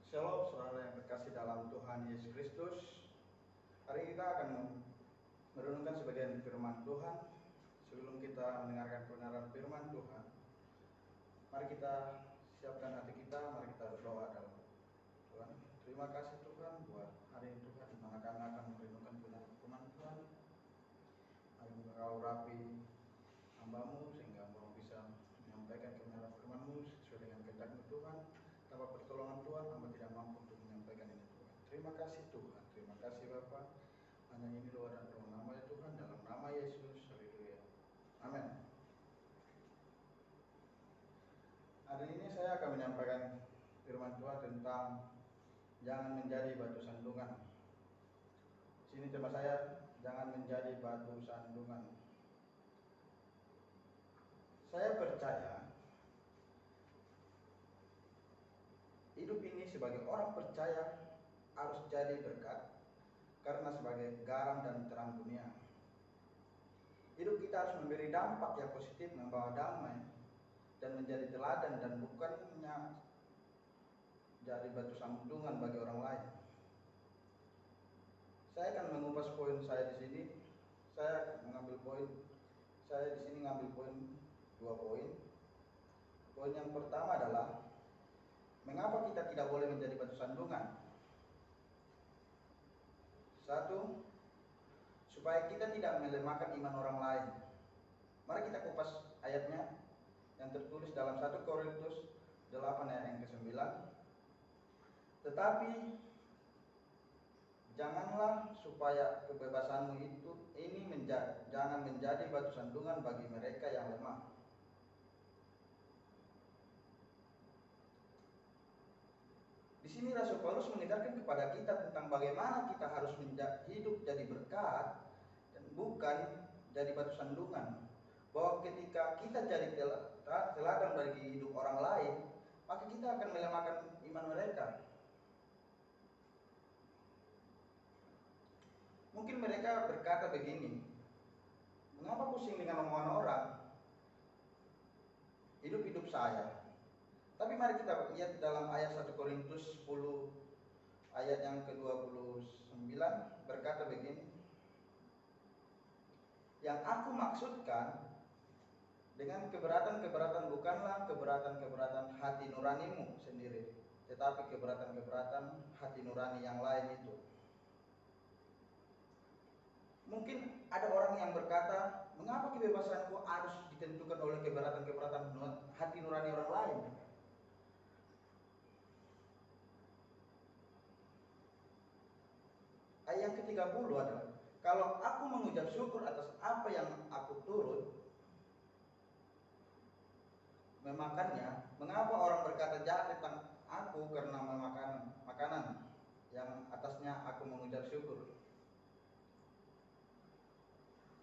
Shalom saudara yang terkasih dalam Tuhan Yesus Kristus. Hari ini kita akan merenungkan sebagian firman Tuhan. Sebelum kita mendengarkan kebenaran firman Tuhan, mari kita siapkan hati kita, mari kita berdoa dalam Tuhan. Terima kasih Tuhan buat hari ini Tuhan, di mana kami akan merenungkan kebenaran firman Tuhan. Mari Engkau urapi hamba-Mu sehingga Engkau bisa menyampaikan kebenaran firman-Mu sesuai dengan kehendak-Mu Tuhan. Tanpa pertolongan Tuhan, hamba tidak mampu untuk menyampaikan ini Tuhan. Terima kasih Tuhan, terima kasih Bapa. Hanya ini doa dan doa nama ya Tuhan, dalam nama Yesus, haleluya. Amin. Hari ini saya akan menyampaikan firman Tuhan tentang jangan menjadi batu sandungan. Sini tema saya, jangan menjadi batu sandungan. Saya percaya hidup ini sebagai orang percaya harus jadi berkat, karena sebagai garam dan terang dunia. Hidup kita harus memberi dampak yang positif, membawa damai dan menjadi teladan, dan bukannya jadi batu sandungan bagi orang lain. Saya akan mengupas poin saya di sini. Saya di sini ngambil poin 2 poin. Poin yang pertama adalah mengapa kita tidak boleh menjadi batu sandungan. 1. Supaya kita tidak melemahkan iman orang lain. Mari kita kupas ayatnya yang tertulis dalam 1 Korintus 8 ayat yang ke-9. Tetapi janganlah supaya kebebasanmu jangan menjadi batu sandungan bagi mereka yang lemah. Di sini Rasul Paulus mengajarkan kepada kita tentang bagaimana kita harus hidup jadi berkat dan bukan jadi batu sandungan. Bahwa ketika kita jadi teladan bagi hidup orang lain, maka kita akan melemahkan iman mereka. Mungkin mereka berkata begini, mengapa pusing dengan omongan orang? Hidup saya. Tapi mari kita lihat dalam ayat 1 Korintus 10 ayat yang ke-29 berkata begini. Yang aku maksudkan dengan keberatan-keberatan bukanlah keberatan-keberatan hati nuranimu sendiri, tetapi keberatan-keberatan hati nurani yang lain itu. Mungkin ada orang yang berkata, mengapa kebebasanku harus ditentukan oleh keberatan-keberatan hati nurani orang lain? Ayat yang ke-30 adalah, kalau aku mengucap syukur atas apa yang aku turut memakannya, mengapa orang berkata jahat tentang aku karena memakan makanan yang atasnya aku mengucap syukur?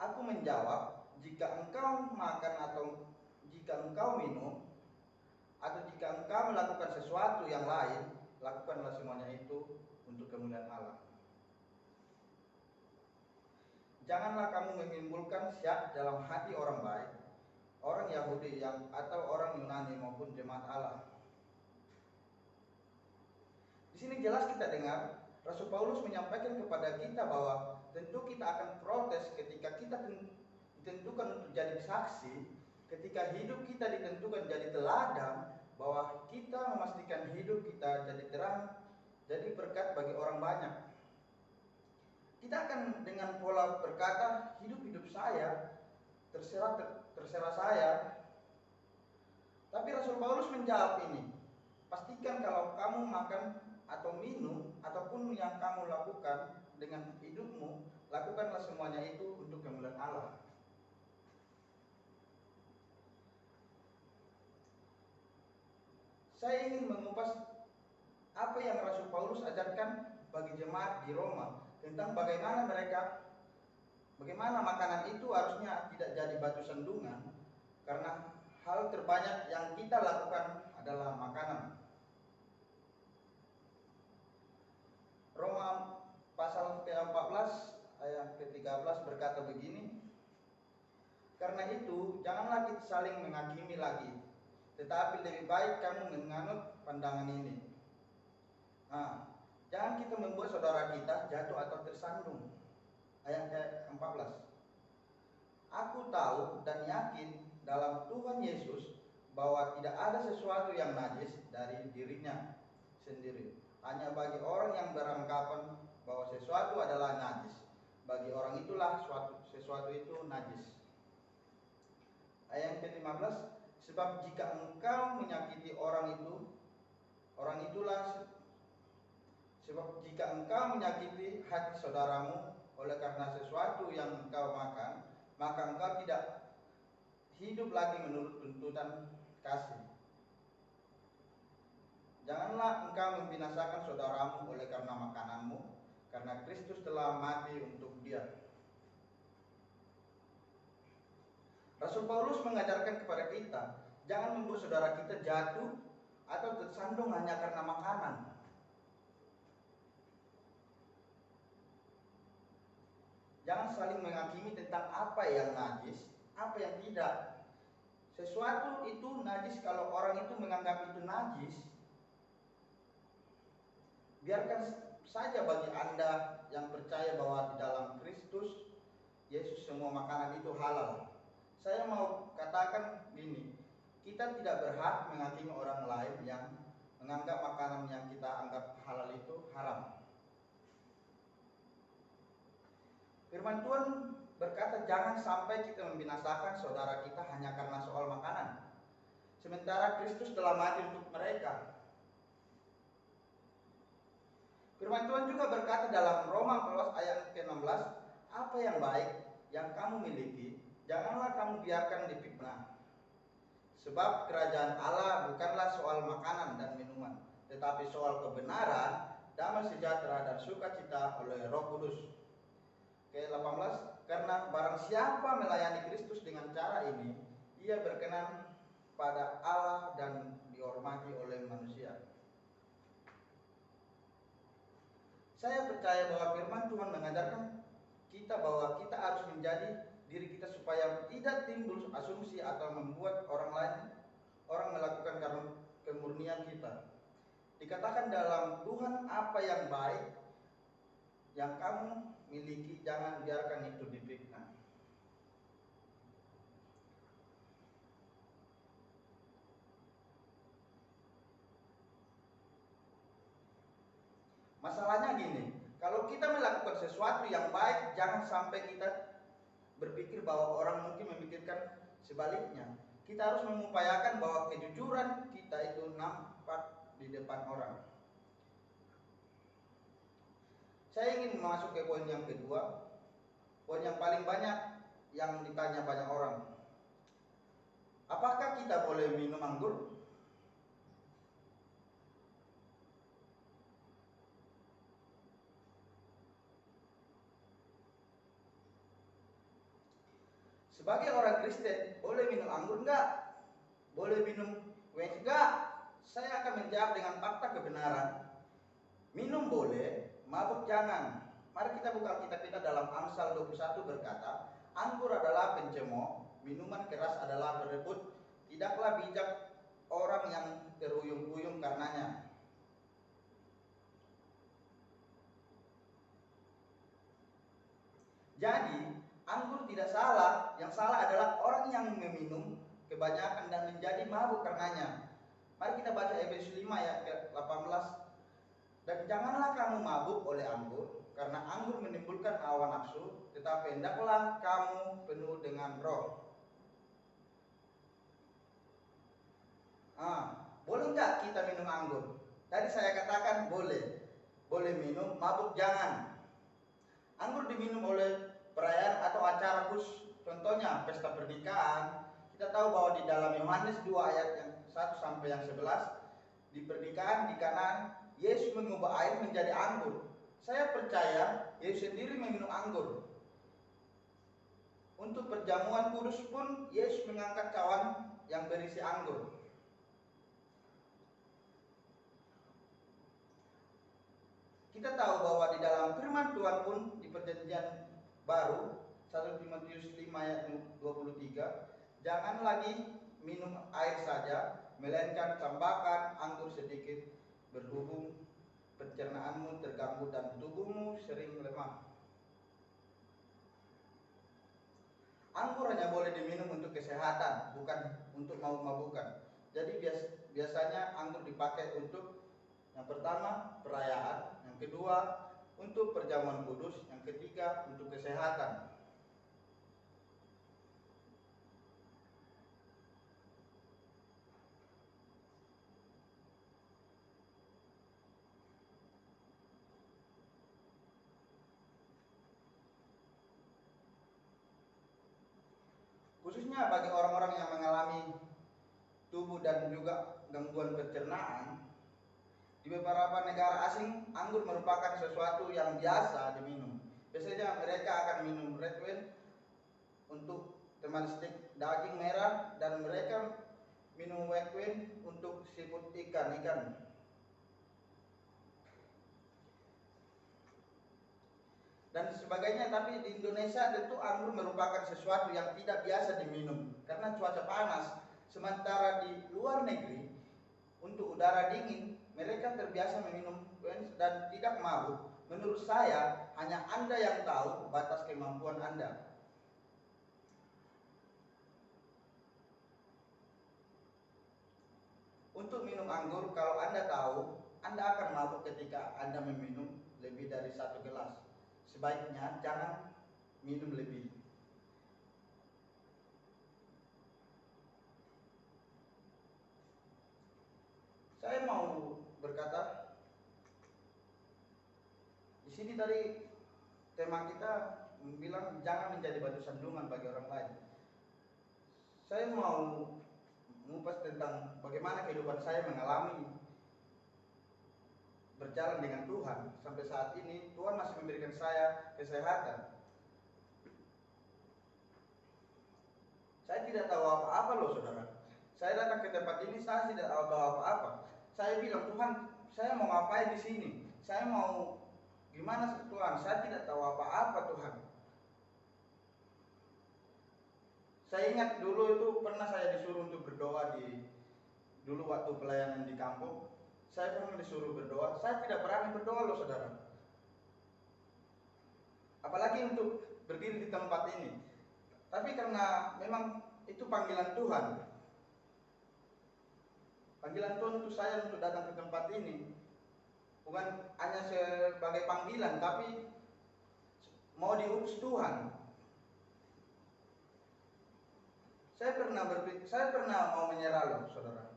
Aku menjawab, jika engkau makan atau jika engkau minum atau jika engkau melakukan sesuatu yang lain, lakukanlah semuanya itu untuk kemuliaan Allah. Janganlah kamu menimbulkan syak dalam hati orang baik, orang Yahudi atau orang Yunani maupun jemaat Allah. Di sini jelas kita dengar Rasul Paulus menyampaikan kepada kita bahwa tentu kita akan protes ketika kita ditentukan untuk jadi saksi, ketika hidup kita ditentukan jadi teladan, bahwa kita memastikan hidup kita jadi terang, jadi berkat bagi orang banyak. Kita akan dengan pola berkata, hidup saya terserah saya. Tapi Rasul Paulus menjawab ini, pastikan kalau kamu makan atau minum ataupun yang kamu lakukan dengan hidupmu, lakukanlah semuanya itu untuk kemuliaan Allah. Saya ingin mengupas apa yang Rasul Paulus ajarkan bagi jemaat di Roma tentang bagaimana makanan itu harusnya tidak jadi batu sandungan, karena hal terbanyak yang kita lakukan adalah makanan. Roma pasal ke-14 ayat ke-13 berkata begini, karena itu janganlah kita saling menghakimi lagi, tetapi lebih baik kamu menganut pandangan ini. Jangan kita membuat saudara kita jatuh atau tersandung. Ayat 14. Aku tahu dan yakin dalam Tuhan Yesus bahwa tidak ada sesuatu yang najis dari dirinya sendiri. Hanya bagi orang yang beranggapan bahwa sesuatu adalah najis, bagi orang itulah sesuatu itu najis. Ayat ke-15, sebab jika engkau menyakiti sebab jika engkau menyakiti hati saudaramu oleh karena sesuatu yang engkau makan, maka engkau tidak hidup lagi menurut tuntutan kasih. Janganlah engkau membinasakan saudaramu oleh karena makananmu, karena Kristus telah mati untuk dia. Rasul Paulus mengajarkan kepada kita, jangan membuat saudara kita jatuh atau tersandung hanya karena makanan. Jangan saling menghakimi tentang apa yang najis, apa yang tidak. Sesuatu itu najis kalau orang itu menganggap itu najis. Biarkan saja bagi Anda yang percaya bahwa di dalam Kristus Yesus semua makanan itu halal. Saya mau katakan gini, kita tidak berhak menghakimi orang lain yang menganggap makanan yang kita anggap halal itu haram. Firman Tuhan berkata jangan sampai kita membinasakan saudara kita hanya karena soal makanan, sementara Kristus telah mati untuk mereka. Firman Tuhan juga berkata dalam Roma 14 ayat ke-16, apa yang baik yang kamu miliki, janganlah kamu biarkan difitnah. Sebab kerajaan Allah bukanlah soal makanan dan minuman, tetapi soal kebenaran, damai sejahtera dan sukacita oleh Roh Kudus. Ke-18, karena barang siapa melayani Kristus dengan cara ini, ia berkenan pada Allah dan dihormati oleh manusia. Saya percaya bahwa firman Tuhan mengajarkan kita bahwa kita harus menjadi diri kita supaya tidak timbul asumsi atau membuat orang melakukan kemurnian kita. Dikatakan dalam Tuhan apa yang baik yang kamu miliki, jangan biarkan itu difitnah. Masalahnya gini, kalau kita melakukan sesuatu yang baik, jangan sampai kita berpikir bahwa orang mungkin memikirkan sebaliknya. Kita harus mengupayakan bahwa kejujuran kita itu nampak di depan orang. Saya ingin masuk ke poin yang kedua, poin yang paling banyak yang ditanya banyak orang. Apakah kita boleh minum anggur? Sebagai orang Kristen, boleh minum anggur enggak? Boleh minum wine enggak? Saya akan menjawab dengan fakta kebenaran. Minum boleh, mabuk jangan. Mari kita buka kitab kita dalam Amsal 21 berkata, anggur adalah pencemooh, minuman keras adalah berebut, tidaklah bijak orang yang teruyung-uyung karenanya. Jadi, anggur tidak salah, yang salah adalah orang yang meminum kebanyakan dan menjadi mabuk karenanya. Mari kita baca Efesus 5 ayat ke-18. Dan janganlah kamu mabuk oleh anggur, karena anggur menimbulkan hawa nafsu, tetapi hendaklah kamu penuh dengan Roh. Boleh enggak kita minum anggur? Tadi saya katakan boleh. Boleh minum, mabuk jangan. Anggur diminum oleh perayaan atau acara khusus, contohnya pesta pernikahan. Kita tahu bahwa di dalam Yohanes 2 ayat yang 1 sampai yang 11, di pernikahan di Kanaan, Yesus mengubah air menjadi anggur. Saya percaya Yesus sendiri meminum anggur. Untuk perjamuan kudus pun Yesus mengangkat cawan yang berisi anggur. Kita tahu bahwa di dalam firman Tuhan pun di perjanjian baru 1 Timotius 5 ayat 23, jangan lagi minum air saja, melainkan tambahkan anggur sedikit berhubung pencernaanmu terganggu dan tubuhmu sering lemah. Anggur hanya boleh diminum untuk kesehatan, bukan untuk mabuk-mabukan. Jadi biasanya anggur dipakai untuk yang pertama perayaan, yang kedua untuk perjamuan kudus, yang ketiga untuk kesehatan. Khususnya bagi orang-orang yang mengalami tubuh dan juga gangguan pencernaan, di beberapa negara asing anggur merupakan sesuatu yang biasa diminum. Biasanya mereka akan minum red wine untuk teman stik daging merah, dan mereka minum white wine untuk seafood ikan. Dan sebagainya. Tapi di Indonesia tentu anggur merupakan sesuatu yang tidak biasa diminum karena cuaca panas. Sementara di luar negeri untuk udara dingin mereka terbiasa meminum dan tidak mabuk. Menurut saya hanya Anda yang tahu batas kemampuan Anda. Untuk minum anggur, kalau Anda tahu Anda akan mabuk ketika Anda meminum lebih dari 1 gelas. Sebaiknya jangan minum lebih. Saya mau berkata, di sini tadi tema kita bilang jangan menjadi batu sandungan bagi orang lain. Saya mau mengupas tentang bagaimana kehidupan saya mengalami berjalan dengan Tuhan. Sampai saat ini Tuhan masih memberikan saya kesehatan. Saya tidak tahu apa-apa loh saudara. Saya datang ke tempat ini, saya tidak tahu apa-apa. Saya bilang, Tuhan, saya mau ngapain di sini? Saya mau gimana Tuhan? Saya tidak tahu apa-apa Tuhan. Saya ingat dulu itu pernah saya disuruh untuk berdoa dulu waktu pelayanan di kampung. Saya pernah disuruh berdoa. Saya tidak berani berdoa loh saudara. Apalagi untuk berdiri di tempat ini. Tapi karena memang itu panggilan Tuhan. Panggilan Tuhan untuk saya untuk datang ke tempat ini bukan hanya sebagai panggilan, tapi mau diutus Tuhan. Saya pernah mau menyerah loh saudara.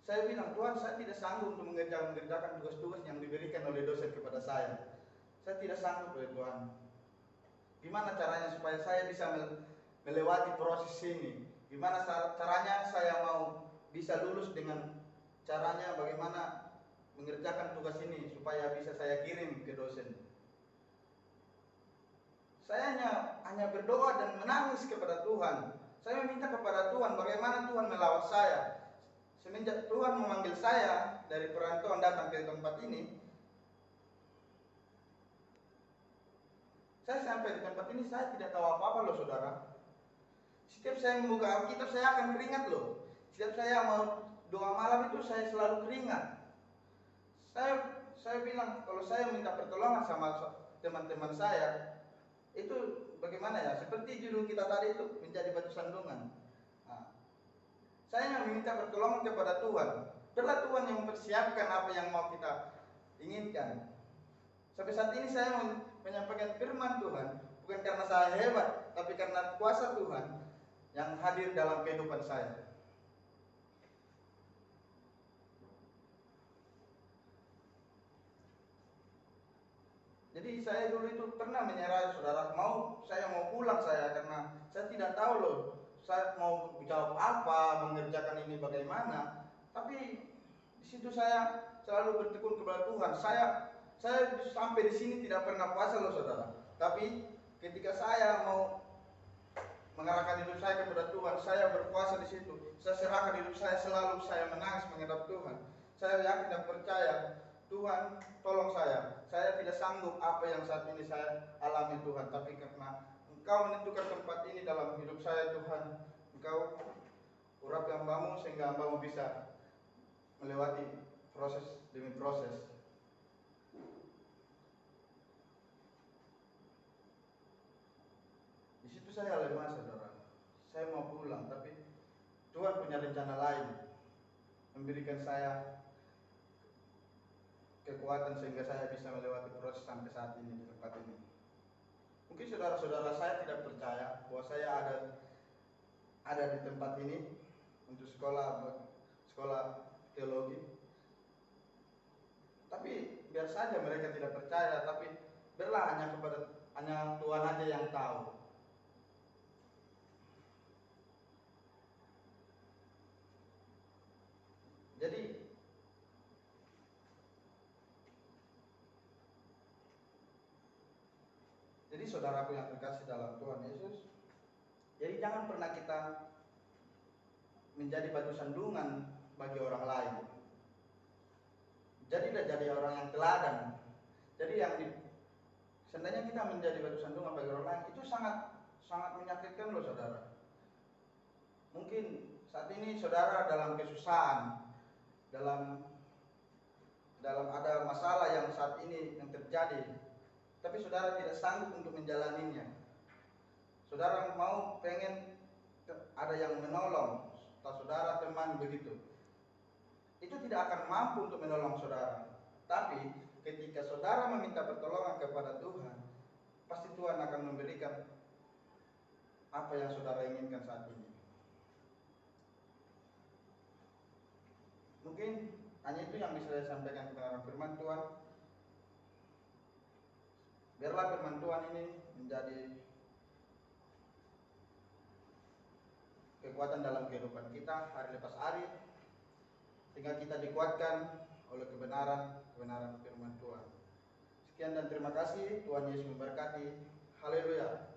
Saya bilang, Tuhan, saya tidak sanggup untuk mengerjakan tugas-tugas yang diberikan oleh dosen kepada saya. Saya tidak sanggup oleh Tuhan. Gimana caranya supaya saya bisa melewati proses ini? Gimana caranya saya mau bisa lulus dengan caranya bagaimana mengerjakan tugas ini supaya bisa saya kirim ke dosen. Saya hanya berdoa dan menangis kepada Tuhan. Saya meminta kepada Tuhan bagaimana Tuhan melawat saya. Semenjak Tuhan memanggil saya dari perantauan datang ke tempat ini, saya sampai di tempat ini saya tidak tahu apa-apa loh saudara. Setiap saya membuka Alkitab saya akan keringat loh. Setiap saya mau doa malam itu saya selalu keringat. Saya bilang kalau saya minta pertolongan sama teman-teman saya, itu bagaimana ya? Seperti judul kita tadi itu menjadi batu sandungan. Saya meminta pertolongan kepada Tuhan. Biarlah Tuhan yang mempersiapkan apa yang mau kita inginkan. Sampai saat ini saya menyampaikan firman Tuhan bukan karena saya hebat, tapi karena kuasa Tuhan yang hadir dalam kehidupan saya. Jadi saya dulu itu pernah menyerah saudara. Saya mau pulang karena saya tidak tahu loh. Saya mau jawab apa, mengerjakan ini bagaimana. Tapi di situ saya selalu bertekun kepada Tuhan. Saya sampai di sini tidak pernah puasa loh saudara. Tapi ketika saya mau mengarahkan hidup saya kepada Tuhan, saya berpuasa di situ. Saya serahkan hidup saya, selalu saya menangis menghadap Tuhan. Saya yakin dan percaya Tuhan tolong saya. Saya tidak sanggup apa yang saat ini saya alami Tuhan, tapi karena Engkau menentukan tempat ini dalam hidup saya Tuhan, Engkau urapi hamba-Mu sehingga hamba-Mu bisa melewati proses demi proses. Di situ saya lemah, saudara. Saya mau pulang, tapi Tuhan punya rencana lain, memberikan saya kekuatan sehingga saya bisa melewati proses sampai saat ini di tempat ini. Mungkin saudara-saudara saya tidak percaya bahwa saya ada di tempat ini untuk sekolah teologi. Tapi biar saja mereka tidak percaya, tapi biarlah hanya Tuhan aja yang tahu. Jadi saudaraku yang terkasih dalam Tuhan Yesus, jadi jangan pernah kita menjadi batu sandungan bagi orang lain. Jadi orang yang teladan. Jadi seandainya kita menjadi batu sandungan bagi orang lain, itu sangat menyakitkan loh, saudara. Mungkin saat ini saudara dalam kesusahan, dalam ada masalah yang saat ini yang terjadi, tapi saudara tidak sanggup untuk menjalaninya. Saudara pengen ada yang menolong, saudara teman begitu. Itu tidak akan mampu untuk menolong saudara. Tapi ketika saudara meminta pertolongan kepada Tuhan, pasti Tuhan akan memberikan apa yang saudara inginkan saat ini. Mungkin hanya itu yang bisa saya sampaikan tentang firman Tuhan. Biarlah firman Tuhan ini menjadi kekuatan dalam kehidupan kita hari lepas hari, sehingga kita dikuatkan oleh kebenaran firman Tuhan. Sekian dan terima kasih. Tuhan Yesus memberkati. Haleluya.